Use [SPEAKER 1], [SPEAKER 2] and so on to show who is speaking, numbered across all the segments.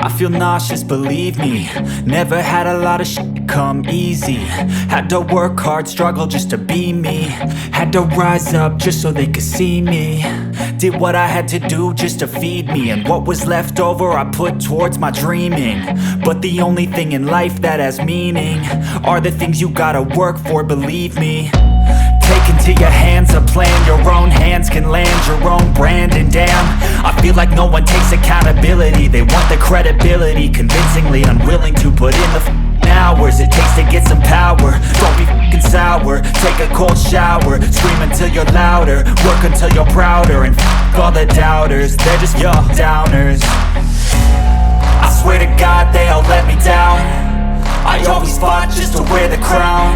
[SPEAKER 1] I feel nauseous, believe me. Never had a lot of shit come easy. Had to work hard, struggle just to be me. Had to rise up just so they could see me. Did what I had to do just to feed me. And what was left over I put towards my dreaming. But the only thing in life that has meaning are the things you gotta work for, believe me. Take into your hands a plan. Your own hands can land your own brand. And damn, I feel like no one takes accountability. They want the credibility, convincingly unwilling to put in the hours it takes to get some power. Don't be f***ing sour. Take a cold shower. Scream until you're louder. Work until you're prouder. And f*** all the doubters, they're just your downers. I swear to God they all let me down. I always fought just to wear the crown.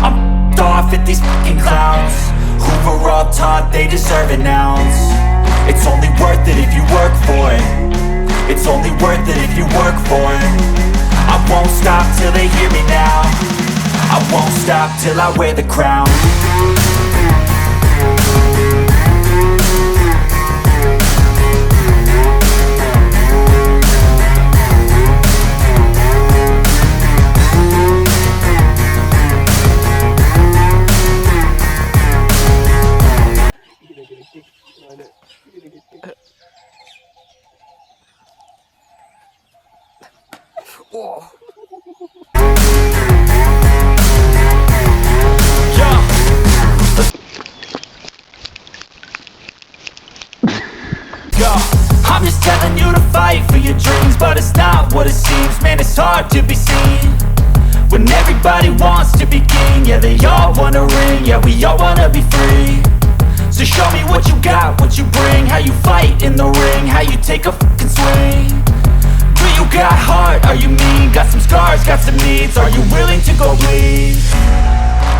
[SPEAKER 1] I'm off at these fucking clowns who were all taught they deserve an ounce. It's only worth it if you work for it. It's only worth it if you work for it. I won't stop till they hear me now. I won't stop till I wear the crown. Oh. I'm just telling you to fight for your dreams, but it's not what it seems. Man, it's hard to be seen when everybody wants to be king. Yeah, they all wanna ring, yeah, we all wanna be free. So show me what you got, what you bring, how you fight in the ring, how you take a fucking swing. Do you got heart? Are you mean? Got some scars, got some needs. Are you willing to go bleed?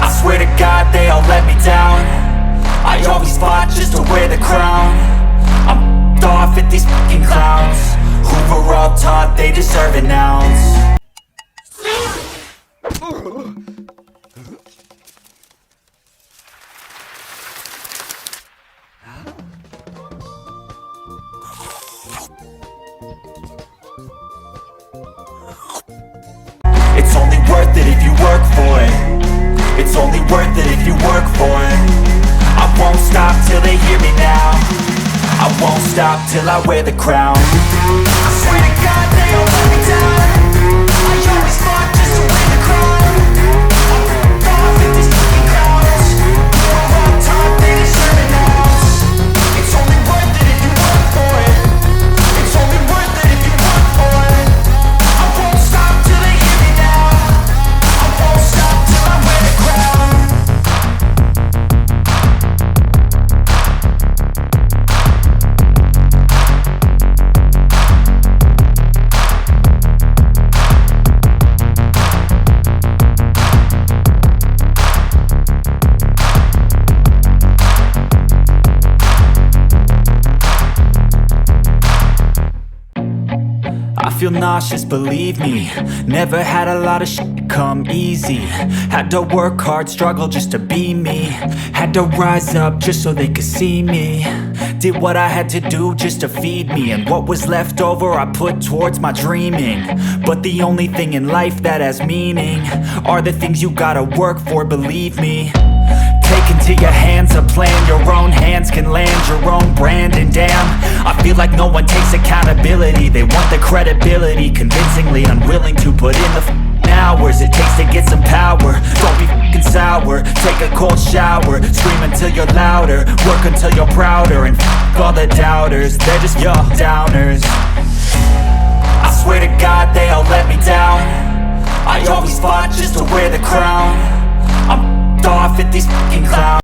[SPEAKER 1] I swear to God they all let me down. I always fought just to wear the crown. I'm off at these fucking clowns who were all taught they deserve an ounce. It's only worth it if you work for it. It's only worth it if you work for it. I won't stop till they hear me now. I won't stop till I wear the crown. I swear to God they all let me down. I always fought just to wear the crown. I'm off at these fucking clowns who are all taught they deserve an ounce. It's only worth it if you work for it. It's only worth it if you work for it. I won't stop till they hear me now. I won't stop till I wear the crown. I feel nauseous, believe me. Never had a lot of shit come easy. Had to work hard, struggle just to be me. Had to rise up just so they could see me. Did what I had to do just to feed me. And what was left over I put towards my dreaming. But the only thing in life that has meaning are the things you gotta work for, believe me. Take into your hands a plan. Your own hands can land your own brand. And damn, I feel like no one takes accountability. They want the credibility, convincingly unwilling to put in the hours it takes to get some power. Don't be f***ing sour. Take a cold shower. Scream until you're louder. Work until you're prouder. And f*** all the doubters, they're just your downers. I swear to God they all let me